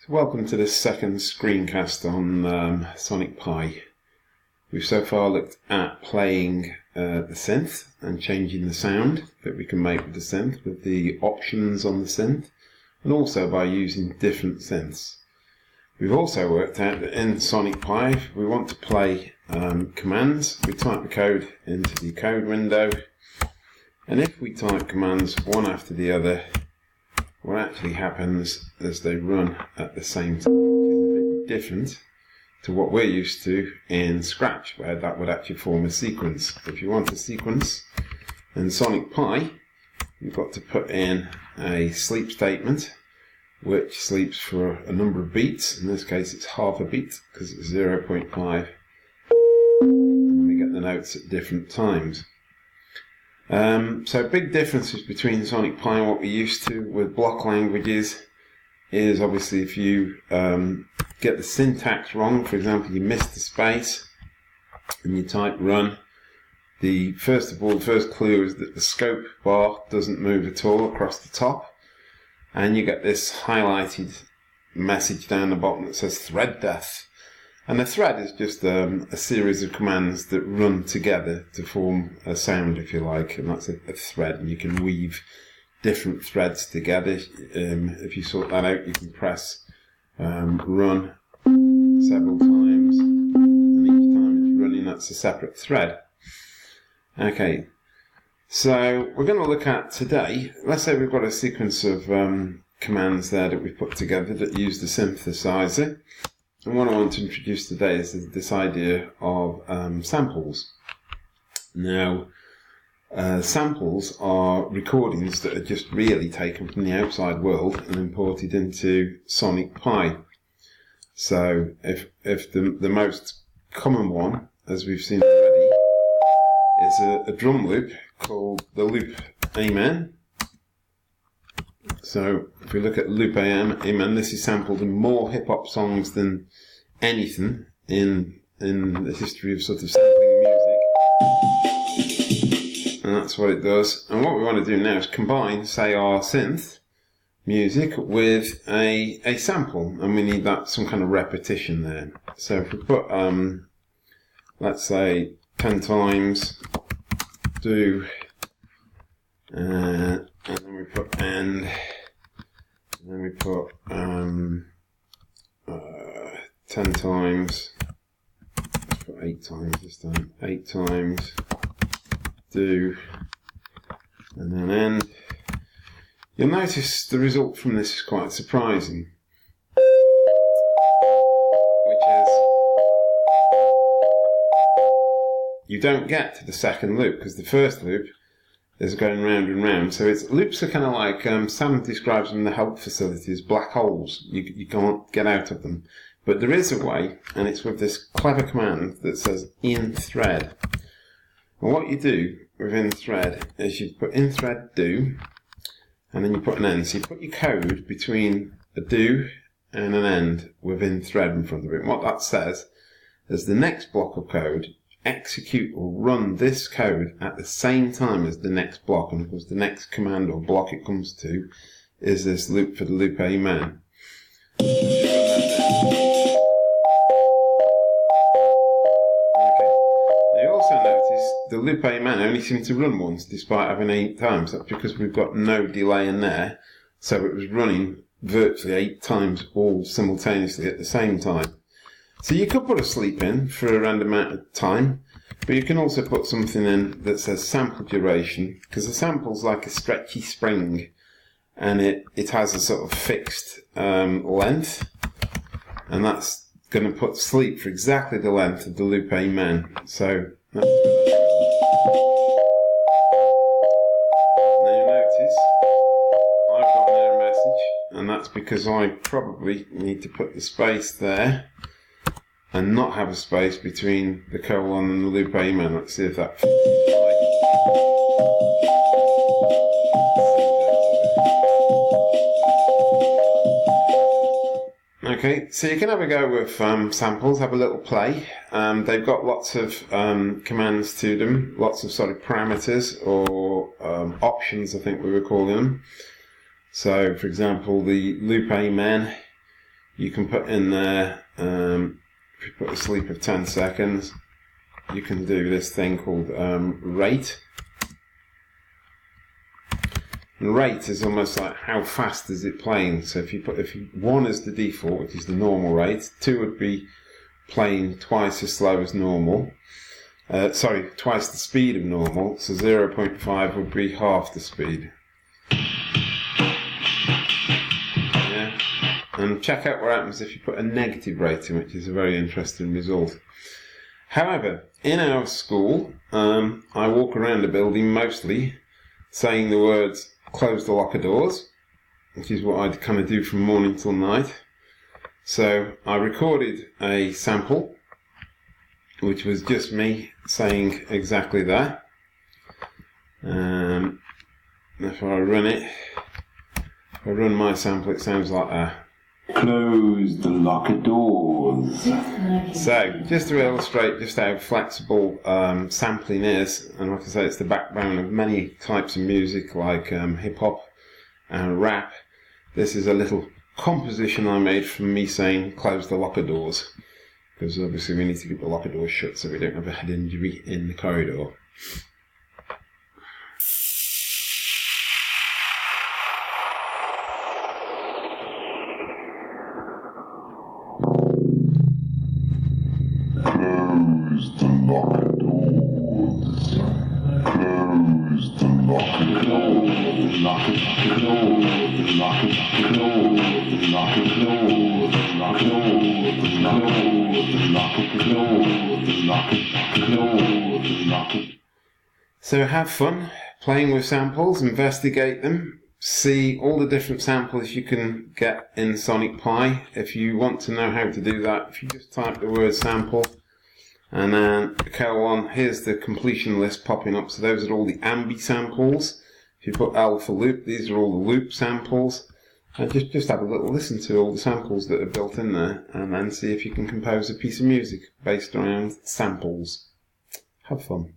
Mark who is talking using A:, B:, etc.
A: Welcome to this second screencast on Sonic Pi. We've so far looked at playing the synth and changing the sound that we can make with the synth, with the options on the synth, and also by using different synths. We've also worked out that in Sonic Pi, if we want to play commands, we type the code into the code window, and if we type commands one after the other, what actually happens is they run at the same time, which is a bit different to what we're used to in Scratch, where that would actually form a sequence. If you want a sequence in Sonic Pi, you've got to put in a sleep statement, which sleeps for a number of beats. In this case, it's half a beat because it's 0.5, and we get the notes at different times. So big differences between Sonic Pi and what we're used to with block languages is obviously if you get the syntax wrong, for example, you miss the space and you type run, the first clue is that the scope bar doesn't move at all across the top, and you get this highlighted message down the bottom that says thread death. And a thread is just a series of commands that run together to form a sound, if you like, and that's a thread, and you can weave different threads together. If you sort that out, you can press run several times, and each time it's running, that's a separate thread. Okay, so we're going to look at today, let's say we've got a sequence of commands there that we've put together that use the synthesizer. And what I want to introduce today is this idea of samples. Now, samples are recordings that are just really taken from the outside world and imported into Sonic Pi. So, if the most common one, as we've seen already, is a drum loop called the loop Amen. So if we look at loop Amen, this is sampled in more hip-hop songs than anything in the history of sort of sampling music. And that's what it does. And what we want to do now is combine, say, our synth music with a sample, and we need some kind of repetition there. So if we put, let's say, 10 times do, and then we put end, and then we put 10 times, let's put 8 times this time, 8 times do, and then end. You'll notice the result from this is quite surprising, which is you don't get to the second loop because the first loop is going round and round. So loops are kind of like, Sam describes them in the help facility as black holes. You can't get out of them. But there is a way, and it's with this clever command that says in thread. And what you do with in thread is you put in thread do, and then you put an end. So you put your code between a do and an end with in thread in front of it. And what that says is the next block of code execute or run this code at the same time as the next block, and of course the next command or block it comes to is this loop for the loop Amen. Okay. Now you also notice the loop Amen only seemed to run once despite having 8 times. That's because we've got no delay in there, so it was running virtually 8 times all simultaneously at the same time. So you could put a sleep in for a random amount of time, but you can also put something in that says sample duration, because a sample's like a stretchy spring, and it has a sort of fixed length, and that's going to put sleep for exactly the length of the loop Amen. So now you notice I've got an error message, and that's because I probably need to put the space there and not have a space between the colon and the loop Amen. Let's see if that fits. Okay, so you can have a go with samples, have a little play. They've got lots of commands to them, lots of sort of parameters or options, I think we were calling them. So, for example, the loop Amen, you can put in there, if you put a sleep of 10 seconds, you can do this thing called rate. And rate is almost like how fast is it playing. So if 1 is the default, which is the normal rate, 2 would be playing twice as slow as normal. Twice the speed of normal, so 0.5 would be half the speed. Yeah. And check out what happens if you put a negative rating, which is a very interesting result. However, in our school, I walk around the building mostly saying the words, close the locker doors, which is what I'd kind of do from morning till night. So I recorded a sample, which was just me saying exactly that. If I run it, if I run my sample, it sounds like that.
B: Close the locker doors.
A: So, just to illustrate just how flexible sampling is, and like I say, it's the backbone of many types of music like hip-hop and rap. This is a little composition I made from me saying close the locker doors, because obviously we need to keep the locker doors shut so we don't have a head injury in the corridor.
B: Close the locker doors. Close the locker doors. Locker doors. Locker doors. Locker doors. Locker doors. Locker.
A: So have fun playing with samples, investigate them, see all the different samples you can get in Sonic Pi. If you want to know how to do that, if you just type the word sample and then go on, here's the completion list popping up. So those are all the ambi samples. If you put L for loop, these are all the loop samples. And just have a little listen to all the samples that are built in there, and then see if you can compose a piece of music based around samples. Have fun.